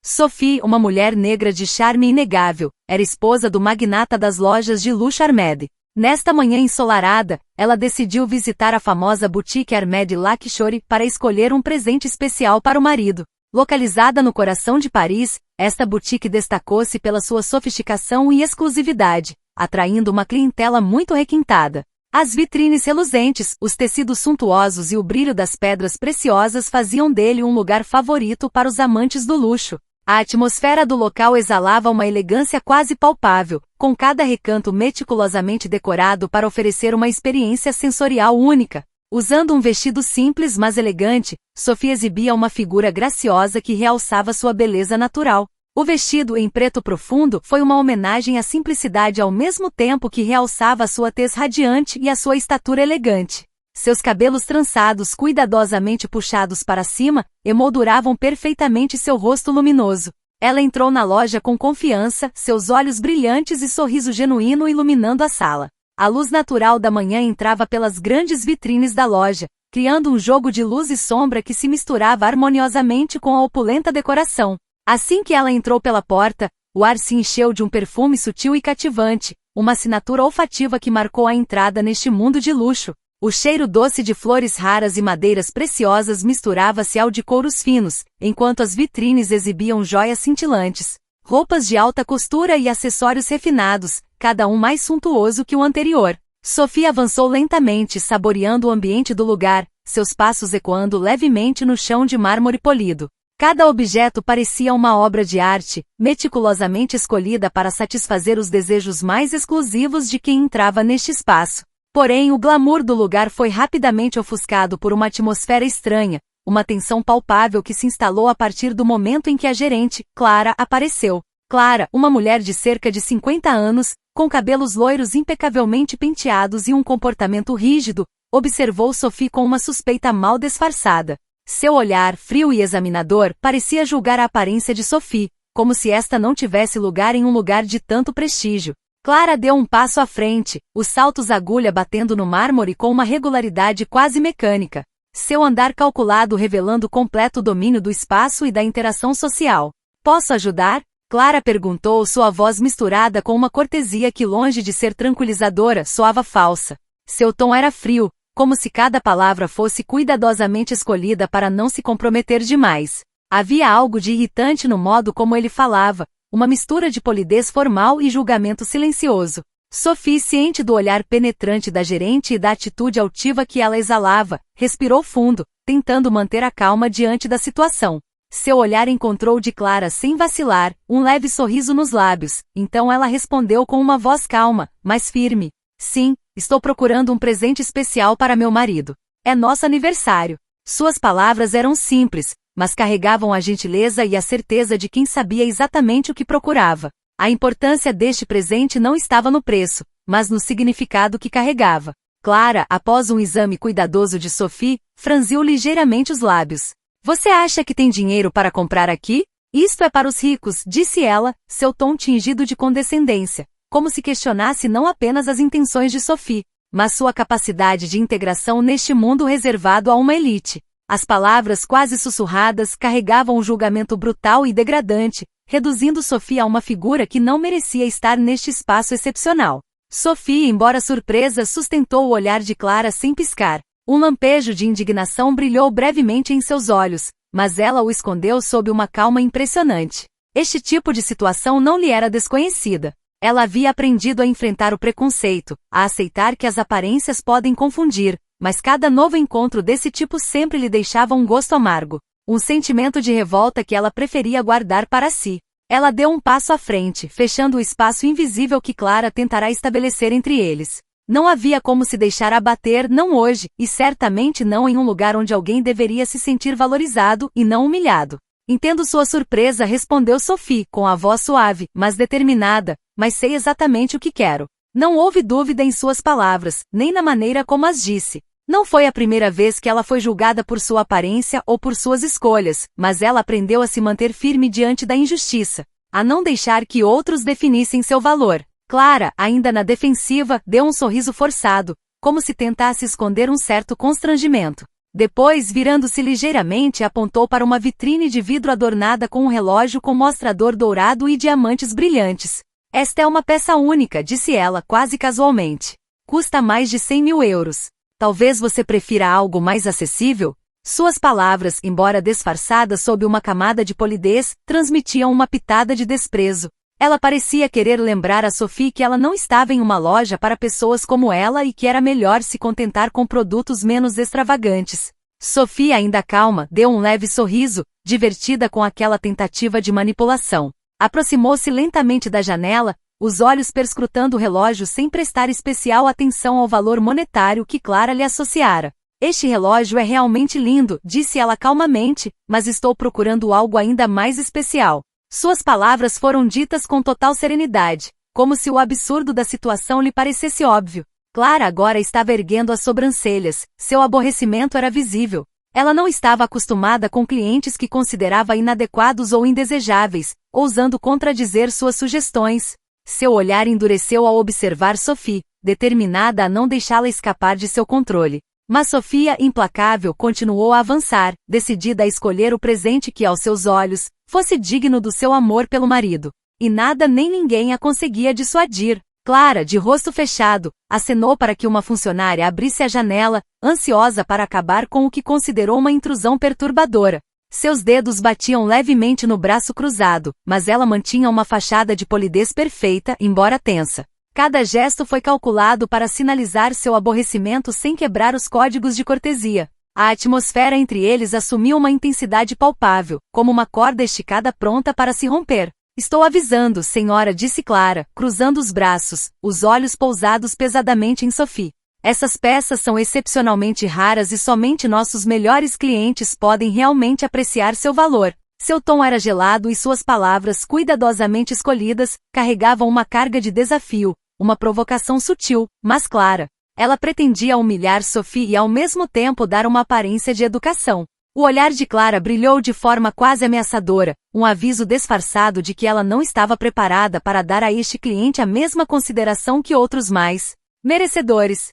Sophie, uma mulher negra de charme inegável, era esposa do magnata das lojas de luxo Armed. Nesta manhã ensolarada, ela decidiu visitar a famosa boutique Armed Luxury para escolher um presente especial para o marido. Localizada no coração de Paris, esta boutique destacou-se pela sua sofisticação e exclusividade, atraindo uma clientela muito requintada. As vitrines reluzentes, os tecidos suntuosos e o brilho das pedras preciosas faziam dele um lugar favorito para os amantes do luxo. A atmosfera do local exalava uma elegância quase palpável, com cada recanto meticulosamente decorado para oferecer uma experiência sensorial única. Usando um vestido simples mas elegante, Sophie exibia uma figura graciosa que realçava sua beleza natural. O vestido em preto profundo foi uma homenagem à simplicidade ao mesmo tempo que realçava a sua tez radiante e a sua estatura elegante. Seus cabelos trançados cuidadosamente puxados para cima, emolduravam perfeitamente seu rosto luminoso. Ela entrou na loja com confiança, seus olhos brilhantes e sorriso genuíno iluminando a sala. A luz natural da manhã entrava pelas grandes vitrines da loja, criando um jogo de luz e sombra que se misturava harmoniosamente com a opulenta decoração. Assim que ela entrou pela porta, o ar se encheu de um perfume sutil e cativante, uma assinatura olfativa que marcou a entrada neste mundo de luxo. O cheiro doce de flores raras e madeiras preciosas misturava-se ao de couros finos, enquanto as vitrines exibiam joias cintilantes, roupas de alta costura e acessórios refinados, cada um mais suntuoso que o anterior. Sophie avançou lentamente, saboreando o ambiente do lugar, seus passos ecoando levemente no chão de mármore polido. Cada objeto parecia uma obra de arte, meticulosamente escolhida para satisfazer os desejos mais exclusivos de quem entrava neste espaço. Porém, o glamour do lugar foi rapidamente ofuscado por uma atmosfera estranha, uma tensão palpável que se instalou a partir do momento em que a gerente, Clara, apareceu. Clara, uma mulher de cerca de 50 anos, com cabelos loiros impecavelmente penteados e um comportamento rígido, observou Sophie com uma suspeita mal disfarçada. Seu olhar, frio e examinador, parecia julgar a aparência de Sophie, como se esta não tivesse lugar em um lugar de tanto prestígio. Clara deu um passo à frente, os saltos agulha batendo no mármore com uma regularidade quase mecânica. Seu andar calculado revelando completo domínio do espaço e da interação social. "Posso ajudar?" Clara perguntou, sua voz misturada com uma cortesia que, longe de ser tranquilizadora, soava falsa. Seu tom era frio, como se cada palavra fosse cuidadosamente escolhida para não se comprometer demais. Havia algo de irritante no modo como ele falava, uma mistura de polidez formal e julgamento silencioso. Sophie, ciente do olhar penetrante da gerente e da atitude altiva que ela exalava, respirou fundo, tentando manter a calma diante da situação. Seu olhar encontrou de Clara sem vacilar, um leve sorriso nos lábios, então ela respondeu com uma voz calma, mas firme. "Sim, estou procurando um presente especial para meu marido. É nosso aniversário." Suas palavras eram simples, mas carregavam a gentileza e a certeza de quem sabia exatamente o que procurava. A importância deste presente não estava no preço, mas no significado que carregava. Clara, após um exame cuidadoso de Sophie, franziu ligeiramente os lábios. "Você acha que tem dinheiro para comprar aqui? Isto é para os ricos", disse ela, seu tom tingido de condescendência, como se questionasse não apenas as intenções de Sophie, mas sua capacidade de integração neste mundo reservado a uma elite. As palavras quase sussurradas carregavam um julgamento brutal e degradante, reduzindo Sophie a uma figura que não merecia estar neste espaço excepcional. Sophie, embora surpresa, sustentou o olhar de Clara sem piscar. Um lampejo de indignação brilhou brevemente em seus olhos, mas ela o escondeu sob uma calma impressionante. Este tipo de situação não lhe era desconhecida. Ela havia aprendido a enfrentar o preconceito, a aceitar que as aparências podem confundir, mas cada novo encontro desse tipo sempre lhe deixava um gosto amargo, um sentimento de revolta que ela preferia guardar para si. Ela deu um passo à frente, fechando o espaço invisível que Clara tentará estabelecer entre eles. Não havia como se deixar abater, não hoje, e certamente não em um lugar onde alguém deveria se sentir valorizado e não humilhado. "Entendo sua surpresa", respondeu Sophie, com a voz suave, mas determinada, "mas sei exatamente o que quero." Não houve dúvida em suas palavras, nem na maneira como as disse. Não foi a primeira vez que ela foi julgada por sua aparência ou por suas escolhas, mas ela aprendeu a se manter firme diante da injustiça, a não deixar que outros definissem seu valor. Clara, ainda na defensiva, deu um sorriso forçado, como se tentasse esconder um certo constrangimento. Depois, virando-se ligeiramente, apontou para uma vitrine de vidro adornada com um relógio com mostrador dourado e diamantes brilhantes. Esta é uma peça única, disse ela, quase casualmente. Custa mais de 100 mil euros. Talvez você prefira algo mais acessível? Suas palavras, embora disfarçadas sob uma camada de polidez, transmitiam uma pitada de desprezo. Ela parecia querer lembrar a Sophie que ela não estava em uma loja para pessoas como ela e que era melhor se contentar com produtos menos extravagantes. Sophie, ainda calma, deu um leve sorriso, divertida com aquela tentativa de manipulação. Aproximou-se lentamente da janela, os olhos perscrutando o relógio sem prestar especial atenção ao valor monetário que Clara lhe associara. Este relógio é realmente lindo, disse ela calmamente, mas estou procurando algo ainda mais especial. Suas palavras foram ditas com total serenidade, como se o absurdo da situação lhe parecesse óbvio. Clara agora estava erguendo as sobrancelhas, seu aborrecimento era visível. Ela não estava acostumada com clientes que considerava inadequados ou indesejáveis, ousando contradizer suas sugestões. Seu olhar endureceu ao observar Sophie, determinada a não deixá-la escapar de seu controle. Mas Sofia, implacável, continuou a avançar, decidida a escolher o presente que, aos seus olhos, fosse digno do seu amor pelo marido. E nada nem ninguém a conseguia dissuadir. Clara, de rosto fechado, acenou para que uma funcionária abrisse a janela, ansiosa para acabar com o que considerou uma intrusão perturbadora. Seus dedos batiam levemente no braço cruzado, mas ela mantinha uma fachada de polidez perfeita, embora tensa. Cada gesto foi calculado para sinalizar seu aborrecimento sem quebrar os códigos de cortesia. A atmosfera entre eles assumiu uma intensidade palpável, como uma corda esticada pronta para se romper. Estou avisando, senhora, disse Clara, cruzando os braços, os olhos pousados pesadamente em Sophie. Essas peças são excepcionalmente raras e somente nossos melhores clientes podem realmente apreciar seu valor. Seu tom era gelado e suas palavras, cuidadosamente escolhidas, carregavam uma carga de desafio, uma provocação sutil, mas clara. Ela pretendia humilhar Sophie e ao mesmo tempo dar uma aparência de educação. O olhar de Clara brilhou de forma quase ameaçadora, um aviso disfarçado de que ela não estava preparada para dar a este cliente a mesma consideração que outros mais merecedores.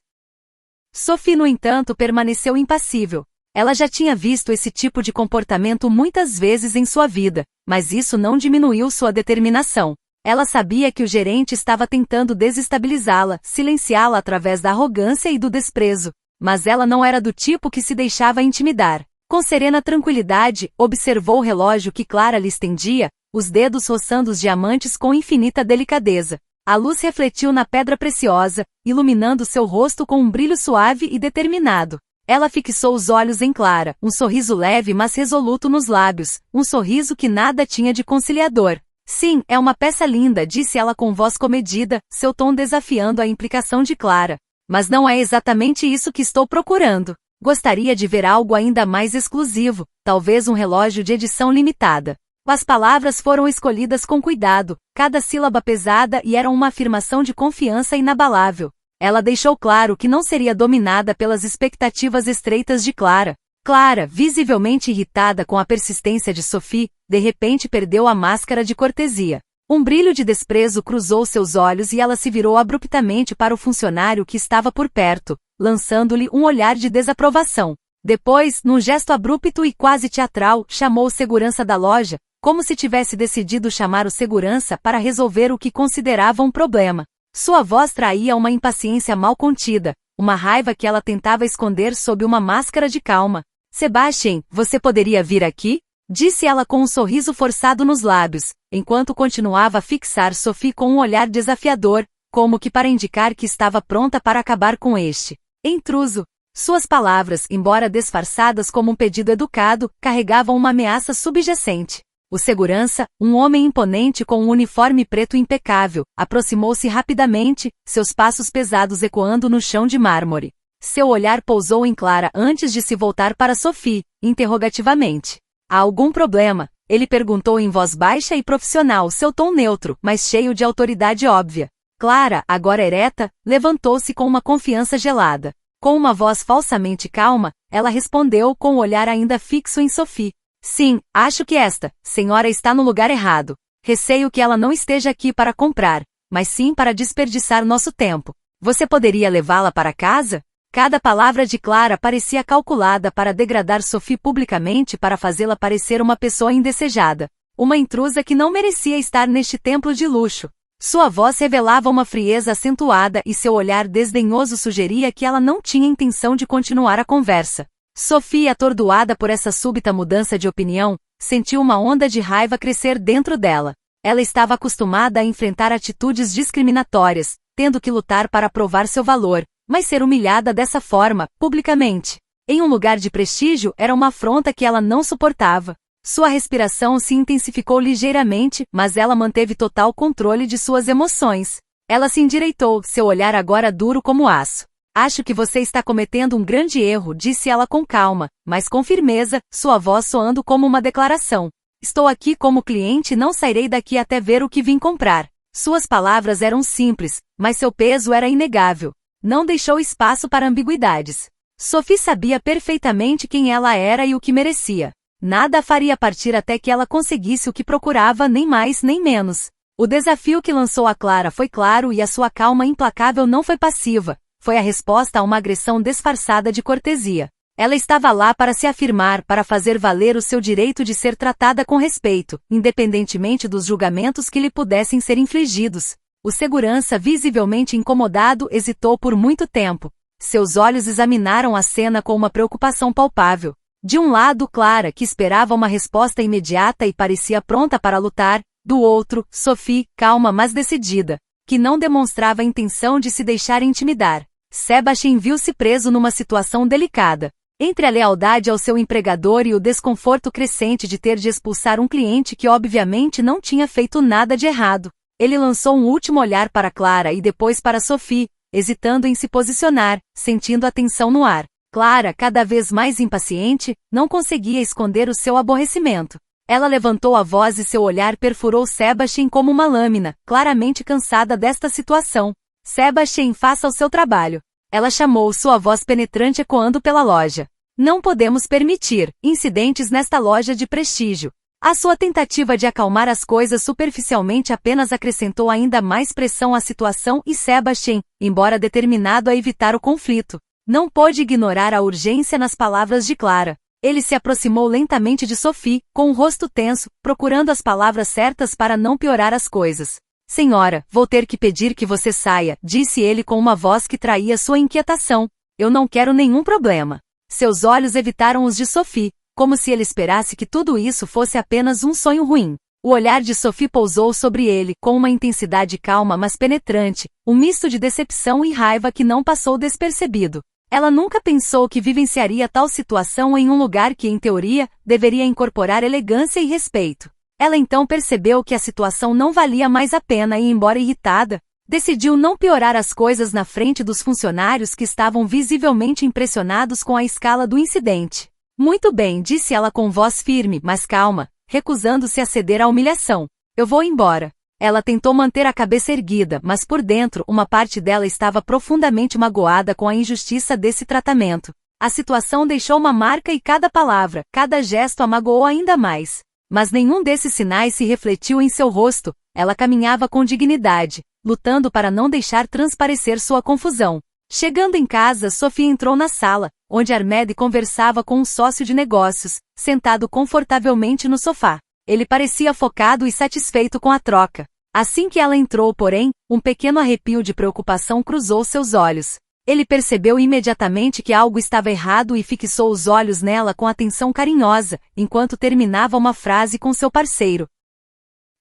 Sophie, no entanto, permaneceu impassível. Ela já tinha visto esse tipo de comportamento muitas vezes em sua vida, mas isso não diminuiu sua determinação. Ela sabia que o gerente estava tentando desestabilizá-la, silenciá-la através da arrogância e do desprezo, mas ela não era do tipo que se deixava intimidar. Com serena tranquilidade, observou o relógio que Clara lhe estendia, os dedos roçando os diamantes com infinita delicadeza. A luz refletiu na pedra preciosa, iluminando seu rosto com um brilho suave e determinado. Ela fixou os olhos em Clara, um sorriso leve mas resoluto nos lábios, um sorriso que nada tinha de conciliador. Sim, é uma peça linda, disse ela com voz comedida, seu tom desafiando a implicação de Clara. Mas não é exatamente isso que estou procurando. Gostaria de ver algo ainda mais exclusivo, talvez um relógio de edição limitada. As palavras foram escolhidas com cuidado, cada sílaba pesada e eram uma afirmação de confiança inabalável. Ela deixou claro que não seria dominada pelas expectativas estreitas de Clara. Clara, visivelmente irritada com a persistência de Sophie, de repente perdeu a máscara de cortesia. Um brilho de desprezo cruzou seus olhos e ela se virou abruptamente para o funcionário que estava por perto, lançando-lhe um olhar de desaprovação. Depois, num gesto abrupto e quase teatral, chamou o segurança da loja, como se tivesse decidido chamar o segurança para resolver o que considerava um problema. Sua voz traía uma impaciência mal contida, uma raiva que ela tentava esconder sob uma máscara de calma. Sebastian, você poderia vir aqui? Disse ela com um sorriso forçado nos lábios, enquanto continuava a fixar Sophie com um olhar desafiador, como que para indicar que estava pronta para acabar com este intruso. Suas palavras, embora disfarçadas como um pedido educado, carregavam uma ameaça subjacente. O segurança, um homem imponente com um uniforme preto impecável, aproximou-se rapidamente, seus passos pesados ecoando no chão de mármore. Seu olhar pousou em Clara antes de se voltar para Sophie, interrogativamente. Há algum problema? Ele perguntou em voz baixa e profissional, seu tom neutro, mas cheio de autoridade óbvia. Clara, agora ereta, levantou-se com uma confiança gelada. Com uma voz falsamente calma, ela respondeu com o olhar ainda fixo em Sophie. Sim, acho que esta senhora está no lugar errado. Receio que ela não esteja aqui para comprar, mas sim para desperdiçar nosso tempo. Você poderia levá-la para casa? Cada palavra de Clara parecia calculada para degradar Sophie publicamente para fazê-la parecer uma pessoa indesejada. Uma intrusa que não merecia estar neste templo de luxo. Sua voz revelava uma frieza acentuada e seu olhar desdenhoso sugeria que ela não tinha intenção de continuar a conversa. Sophie, atordoada por essa súbita mudança de opinião, sentiu uma onda de raiva crescer dentro dela. Ela estava acostumada a enfrentar atitudes discriminatórias, tendo que lutar para provar seu valor, mas ser humilhada dessa forma, publicamente, em um lugar de prestígio, era uma afronta que ela não suportava. Sua respiração se intensificou ligeiramente, mas ela manteve total controle de suas emoções. Ela se endireitou, seu olhar agora duro como aço. Acho que você está cometendo um grande erro, disse ela com calma, mas com firmeza, sua voz soando como uma declaração. Estou aqui como cliente e não sairei daqui até ver o que vim comprar. Suas palavras eram simples, mas seu peso era inegável. Não deixou espaço para ambiguidades. Sophie sabia perfeitamente quem ela era e o que merecia. Nada a faria partir até que ela conseguisse o que procurava, nem mais nem menos. O desafio que lançou a Clara foi claro e a sua calma implacável não foi passiva. Foi a resposta a uma agressão disfarçada de cortesia. Ela estava lá para se afirmar, para fazer valer o seu direito de ser tratada com respeito, independentemente dos julgamentos que lhe pudessem ser infligidos. O segurança, visivelmente incomodado, hesitou por muito tempo. Seus olhos examinaram a cena com uma preocupação palpável. De um lado, Clara, que esperava uma resposta imediata e parecia pronta para lutar. Do outro, Sophie, calma mas decidida, que não demonstrava a intenção de se deixar intimidar. Sebastian viu-se preso numa situação delicada. Entre a lealdade ao seu empregador e o desconforto crescente de ter de expulsar um cliente que obviamente não tinha feito nada de errado. Ele lançou um último olhar para Clara e depois para Sophie, hesitando em se posicionar, sentindo a tensão no ar. Clara, cada vez mais impaciente, não conseguia esconder o seu aborrecimento. Ela levantou a voz e seu olhar perfurou Sebastian como uma lâmina, claramente cansada desta situação. Sebastian, faça o seu trabalho. Ela chamou, sua voz penetrante ecoando pela loja. Não podemos permitir incidentes nesta loja de prestígio. A sua tentativa de acalmar as coisas superficialmente apenas acrescentou ainda mais pressão à situação e Sebastian, embora determinado a evitar o conflito, não pôde ignorar a urgência nas palavras de Clara. Ele se aproximou lentamente de Sophie, com o rosto tenso, procurando as palavras certas para não piorar as coisas. Senhora, vou ter que pedir que você saia, disse ele com uma voz que traía sua inquietação. Eu não quero nenhum problema. Seus olhos evitaram os de Sophie, como se ele esperasse que tudo isso fosse apenas um sonho ruim. O olhar de Sophie pousou sobre ele, com uma intensidade calma mas penetrante, um misto de decepção e raiva que não passou despercebido. Ela nunca pensou que vivenciaria tal situação em um lugar que, em teoria, deveria incorporar elegância e respeito. Ela então percebeu que a situação não valia mais a pena e, embora irritada, decidiu não piorar as coisas na frente dos funcionários que estavam visivelmente impressionados com a escala do incidente. Muito bem, disse ela com voz firme, mas calma, recusando-se a ceder à humilhação. Eu vou embora. Ela tentou manter a cabeça erguida, mas por dentro, uma parte dela estava profundamente magoada com a injustiça desse tratamento. A situação deixou uma marca e cada palavra, cada gesto a magoou ainda mais. Mas nenhum desses sinais se refletiu em seu rosto. Ela caminhava com dignidade, lutando para não deixar transparecer sua confusão. Chegando em casa, Sophie entrou na sala, onde Ahmed conversava com um sócio de negócios, sentado confortavelmente no sofá. Ele parecia focado e satisfeito com a troca. Assim que ela entrou, porém, um pequeno arrepio de preocupação cruzou seus olhos. Ele percebeu imediatamente que algo estava errado e fixou os olhos nela com atenção carinhosa, enquanto terminava uma frase com seu parceiro.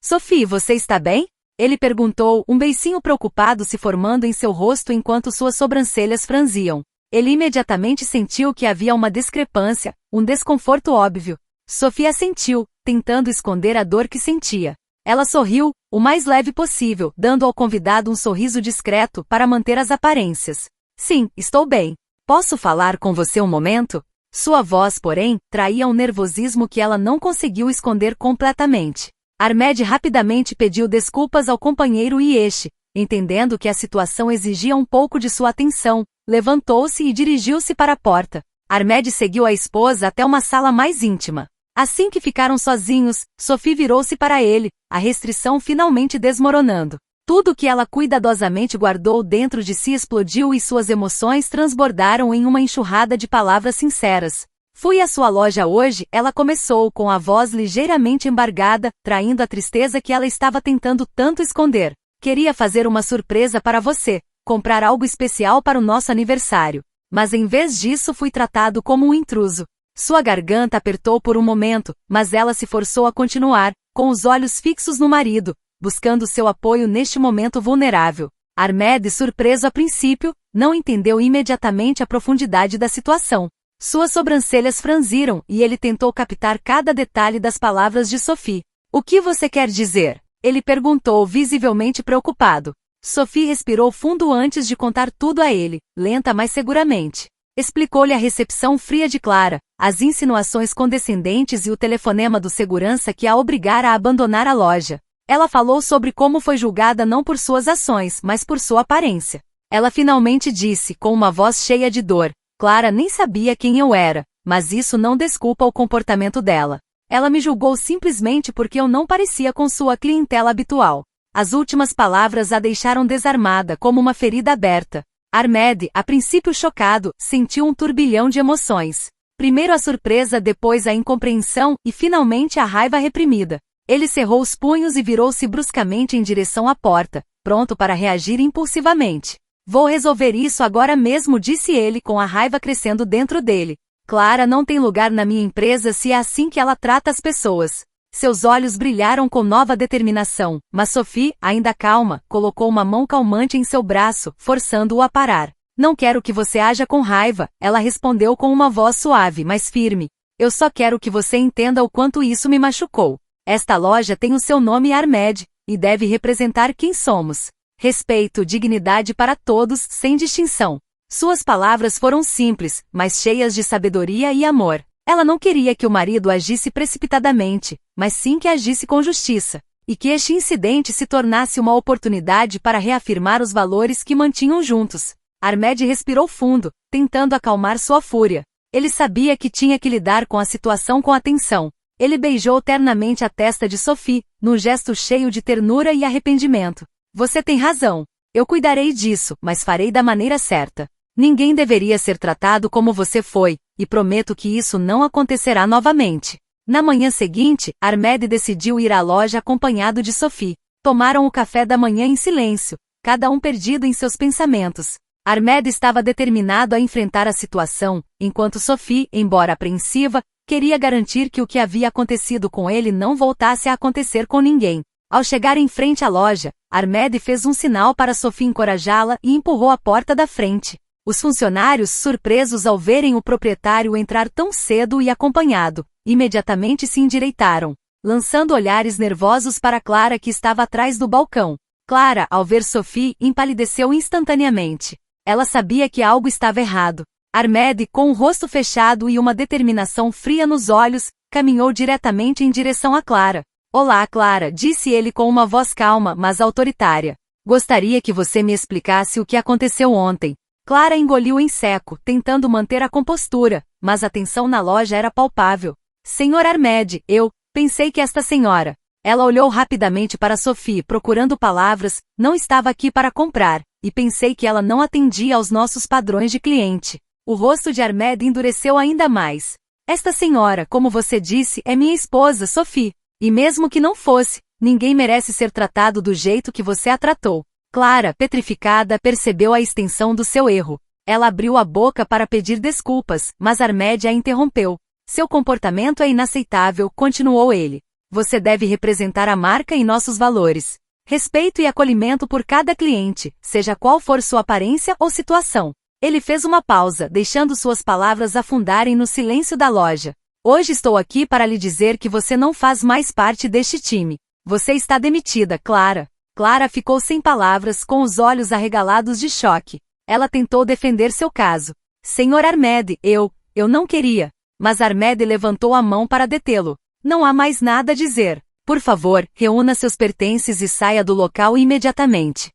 Sophie, você está bem? Ele perguntou, um beicinho preocupado se formando em seu rosto enquanto suas sobrancelhas franziam. Ele imediatamente sentiu que havia uma discrepância, um desconforto óbvio. Sophie assentiu, tentando esconder a dor que sentia. Ela sorriu, o mais leve possível, dando ao convidado um sorriso discreto para manter as aparências. Sim, estou bem. Posso falar com você um momento? Sua voz, porém, traía um nervosismo que ela não conseguiu esconder completamente. Ahmed rapidamente pediu desculpas ao companheiro e este, entendendo que a situação exigia um pouco de sua atenção, levantou-se e dirigiu-se para a porta. Ahmed seguiu a esposa até uma sala mais íntima. Assim que ficaram sozinhos, Sophie virou-se para ele, a restrição finalmente desmoronando. Tudo que ela cuidadosamente guardou dentro de si explodiu e suas emoções transbordaram em uma enxurrada de palavras sinceras. Fui à sua loja hoje, ela começou com a voz ligeiramente embargada, traindo a tristeza que ela estava tentando tanto esconder. Queria fazer uma surpresa para você, comprar algo especial para o nosso aniversário. Mas em vez disso fui tratado como um intruso. Sua garganta apertou por um momento, mas ela se forçou a continuar, com os olhos fixos no marido, buscando seu apoio neste momento vulnerável. Ahmed, surpreso a princípio, não entendeu imediatamente a profundidade da situação. Suas sobrancelhas franziram e ele tentou captar cada detalhe das palavras de Sophie. O que você quer dizer? Ele perguntou, visivelmente preocupado. Sophie respirou fundo antes de contar tudo a ele, lenta mas seguramente. Explicou-lhe a recepção fria de Clara, as insinuações condescendentes e o telefonema do segurança que a obrigara a abandonar a loja. Ela falou sobre como foi julgada não por suas ações, mas por sua aparência. Ela finalmente disse, com uma voz cheia de dor, Clara nem sabia quem eu era, mas isso não desculpa o comportamento dela. Ela me julgou simplesmente porque eu não parecia com sua clientela habitual. As últimas palavras a deixaram desarmada como uma ferida aberta. Ahmed, a princípio chocado, sentiu um turbilhão de emoções. Primeiro a surpresa, depois a incompreensão e finalmente a raiva reprimida. Ele cerrou os punhos e virou-se bruscamente em direção à porta, pronto para reagir impulsivamente. Vou resolver isso agora mesmo, disse ele com a raiva crescendo dentro dele. Clara não tem lugar na minha empresa se é assim que ela trata as pessoas. Seus olhos brilharam com nova determinação, mas Sophie, ainda calma, colocou uma mão calmante em seu braço, forçando-o a parar. Não quero que você haja com raiva, ela respondeu com uma voz suave, mas firme. Eu só quero que você entenda o quanto isso me machucou. Esta loja tem o seu nome Ahmed, e deve representar quem somos. Respeito, dignidade para todos, sem distinção. Suas palavras foram simples, mas cheias de sabedoria e amor. Ela não queria que o marido agisse precipitadamente, mas sim que agisse com justiça, e que este incidente se tornasse uma oportunidade para reafirmar os valores que mantinham juntos. Ahmed respirou fundo, tentando acalmar sua fúria. Ele sabia que tinha que lidar com a situação com atenção. Ele beijou ternamente a testa de Sophie, num gesto cheio de ternura e arrependimento. Você tem razão. Eu cuidarei disso, mas farei da maneira certa. Ninguém deveria ser tratado como você foi, e prometo que isso não acontecerá novamente. Na manhã seguinte, Ahmed decidiu ir à loja acompanhado de Sophie. Tomaram o café da manhã em silêncio, cada um perdido em seus pensamentos. Ahmed estava determinado a enfrentar a situação, enquanto Sophie, embora apreensiva, queria garantir que o que havia acontecido com ele não voltasse a acontecer com ninguém. Ao chegar em frente à loja, Ahmed fez um sinal para Sophie encorajá-la e empurrou a porta da frente. Os funcionários, surpresos ao verem o proprietário entrar tão cedo e acompanhado, imediatamente se endireitaram, lançando olhares nervosos para Clara que estava atrás do balcão. Clara, ao ver Sophie, empalideceu instantaneamente. Ela sabia que algo estava errado. Ahmed, com o rosto fechado e uma determinação fria nos olhos, caminhou diretamente em direção a Clara. Olá, Clara, disse ele com uma voz calma, mas autoritária. Gostaria que você me explicasse o que aconteceu ontem. Clara engoliu em seco, tentando manter a compostura, mas a tensão na loja era palpável. Senhor Ahmed, pensei que esta senhora... Ela olhou rapidamente para Sophie, procurando palavras, não estava aqui para comprar, e pensei que ela não atendia aos nossos padrões de cliente. O rosto de Ahmed endureceu ainda mais. Esta senhora, como você disse, é minha esposa, Sophie. E mesmo que não fosse, ninguém merece ser tratado do jeito que você a tratou. Clara, petrificada, percebeu a extensão do seu erro. Ela abriu a boca para pedir desculpas, mas Ahmed a interrompeu. Seu comportamento é inaceitável, continuou ele. Você deve representar a marca e nossos valores. Respeito e acolhimento por cada cliente, seja qual for sua aparência ou situação. Ele fez uma pausa, deixando suas palavras afundarem no silêncio da loja. Hoje estou aqui para lhe dizer que você não faz mais parte deste time. Você está demitida, Clara. Clara ficou sem palavras, com os olhos arregalados de choque. Ela tentou defender seu caso. Senhor Ahmed, eu não queria. Mas Ahmed levantou a mão para detê-lo. Não há mais nada a dizer. Por favor, reúna seus pertences e saia do local imediatamente.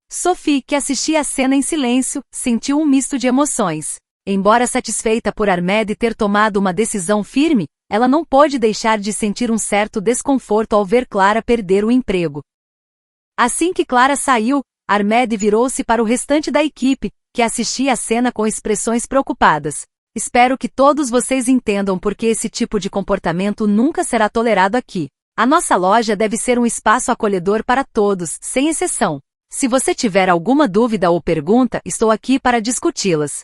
Sophie, que assistia a cena em silêncio, sentiu um misto de emoções. Embora satisfeita por Ahmed ter tomado uma decisão firme, ela não pôde deixar de sentir um certo desconforto ao ver Clara perder o emprego. Assim que Clara saiu, Armed virou-se para o restante da equipe, que assistia a cena com expressões preocupadas. Espero que todos vocês entendam porque esse tipo de comportamento nunca será tolerado aqui. A nossa loja deve ser um espaço acolhedor para todos, sem exceção. Se você tiver alguma dúvida ou pergunta, estou aqui para discuti-las.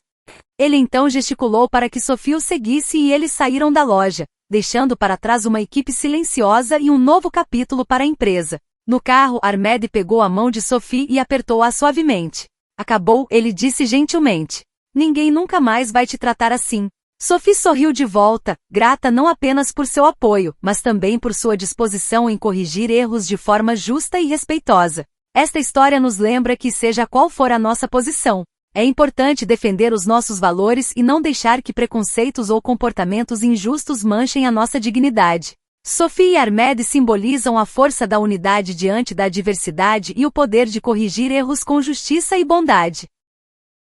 Ele então gesticulou para que Sophie o seguisse e eles saíram da loja, deixando para trás uma equipe silenciosa e um novo capítulo para a empresa. No carro, Armed pegou a mão de Sophie e apertou-a suavemente. Acabou, ele disse gentilmente. Ninguém nunca mais vai te tratar assim. Sophie sorriu de volta, grata não apenas por seu apoio, mas também por sua disposição em corrigir erros de forma justa e respeitosa. Esta história nos lembra que, seja qual for a nossa posição, é importante defender os nossos valores e não deixar que preconceitos ou comportamentos injustos manchem a nossa dignidade. Sophie e Armed simbolizam a força da unidade diante da diversidade e o poder de corrigir erros com justiça e bondade.